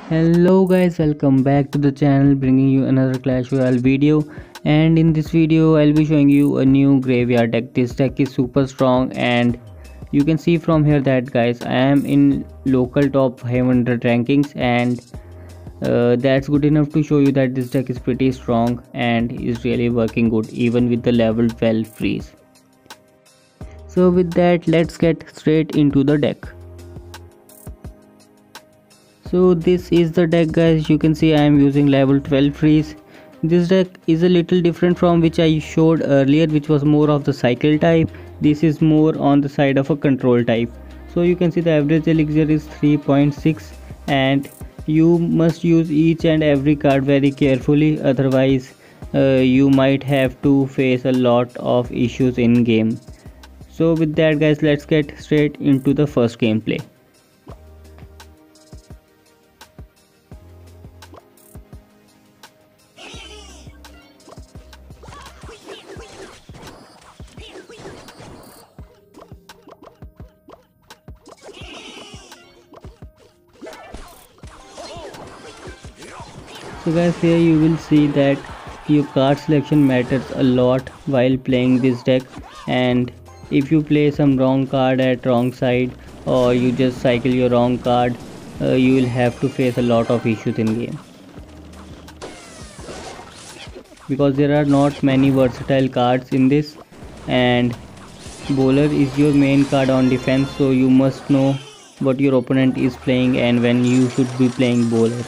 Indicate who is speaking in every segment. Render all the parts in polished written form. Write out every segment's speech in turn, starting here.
Speaker 1: Hello guys, welcome back to the channel, bringing you another Clash Royale video. And in this video I'll be showing you a new graveyard deck. This deck is super strong, and you can see from here that guys, I am in local top 500 rankings, and that's good enough to show you that this deck is pretty strong and is really working good even with the level 12 freeze. So with that, let's get straight into the deck. So this is the deck guys. You can see I am using level 12 freeze. This deck is a little different from which I showed earlier, which was more of the cycle type. This is more on the side of a control type. So you can see the average elixir is 3.6, and you must use each and every card very carefully, otherwise you might have to face a lot of issues in game. So with that guys, let's get straight into the first gameplay. So guys, here you will see that your card selection matters a lot while playing this deck, and if you play some wrong card at wrong side, or you just cycle your wrong card, you will have to face a lot of issues in game, because there are not many versatile cards in this, and bowler is your main card on defense, so you must know what your opponent is playing and when you should be playing bowler.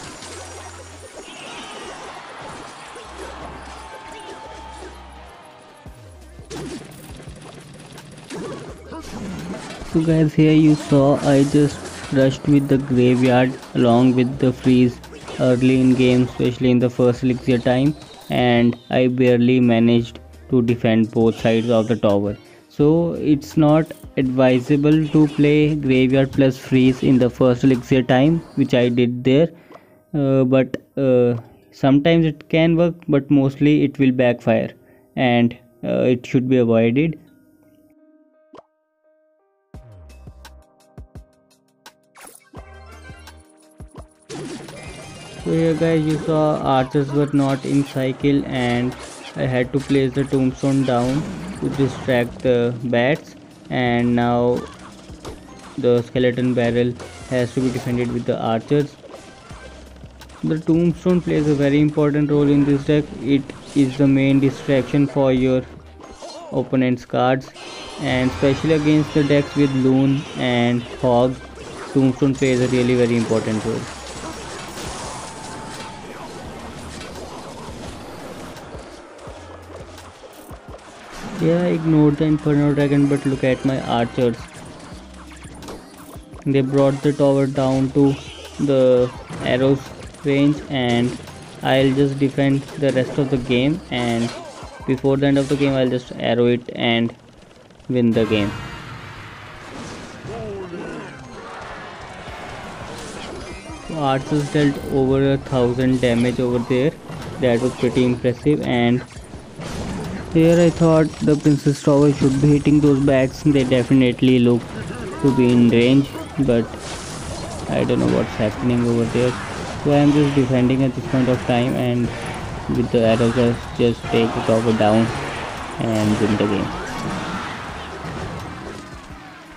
Speaker 1: So guys, here you saw I just rushed with the graveyard along with the freeze early in game, especially in the first elixir time, and I barely managed to defend both sides of the tower. So it's not advisable to play graveyard plus freeze in the first elixir time, which I did there, but sometimes it can work, but mostly it will backfire, and it should be avoided. So here guys, you saw archers were not in cycle, and I had to place the tombstone down to distract the bats, and now the skeleton barrel has to be defended with the archers. The tombstone plays a very important role in this deck. It is the main distraction for your opponent's cards, and especially against the decks with loon and hog, tombstone plays a really very important role. Yeah, I ignored the Inferno Dragon, but look at my archers. They brought the tower down to the arrows range, and I'll just defend the rest of the game, and before the end of the game I'll just arrow it and win the game. So archers dealt over 1000 damage over there. That was pretty impressive, and here I thought the Princess Tower should be hitting those bats. They definitely look to be in range, but I don't know what's happening over there. So I am just defending at this point of time, and with the arrows just take the tower down and win the game.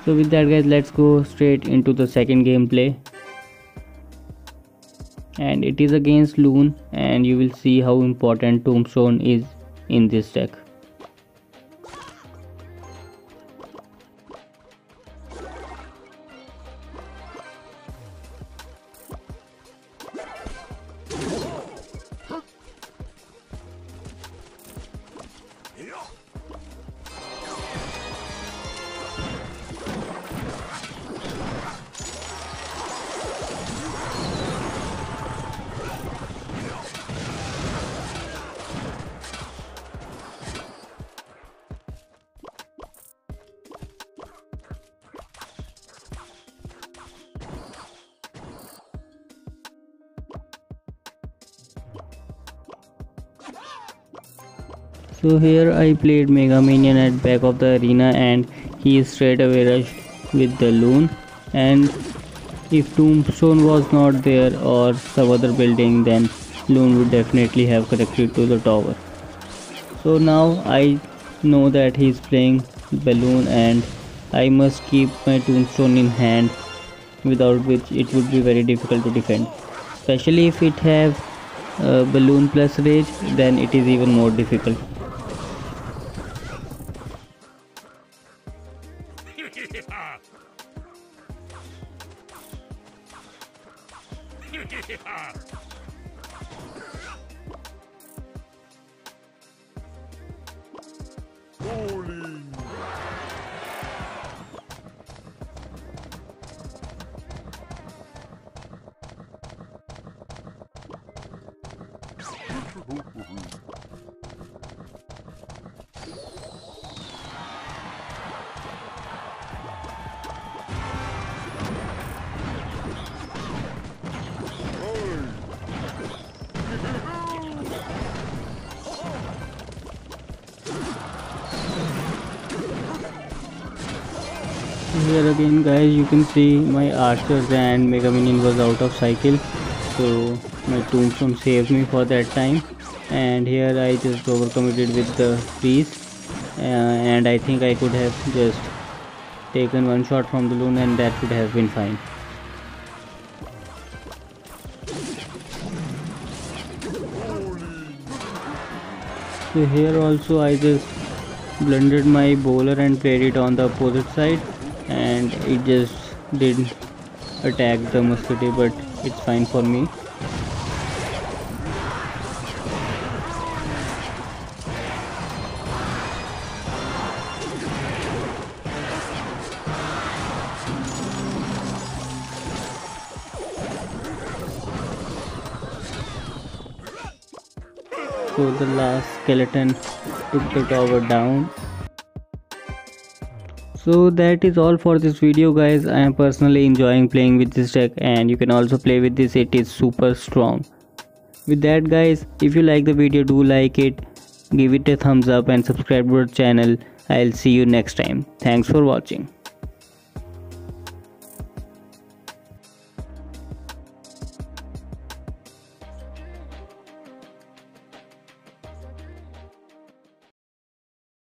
Speaker 1: So with that guys, let's go straight into the second gameplay, and it is against Loon, and you will see how important Tombstone is in this deck. So here I played Mega Minion at back of the arena, and he straight away rushed with the loon, and If Tombstone was not there or some other building, then Loon would definitely have connected to the tower. So now I know that he is playing Balloon, and I must keep my Tombstone in hand, without which it would be very difficult to defend. Especially if it have Balloon plus Rage, then it is even more difficult. Here again guys, you can see my archers and mega minion was out of cycle, so my tombstone saved me for that time. And here I just overcommitted with the freeze, and I think I could have just taken one shot from the Loon and that would have been fine. So here also I just blundered my bowler and played it on the opposite side, and it just didn't attack the musketeer, but it's fine for me. So the last skeleton took the tower down. So that is all for this video guys. I am personally enjoying playing with this deck, and you can also play with this, it is super strong. With that guys, if you like the video, do like it, give it a thumbs up and subscribe to our channel. I'll see you next time. Thanks for watching.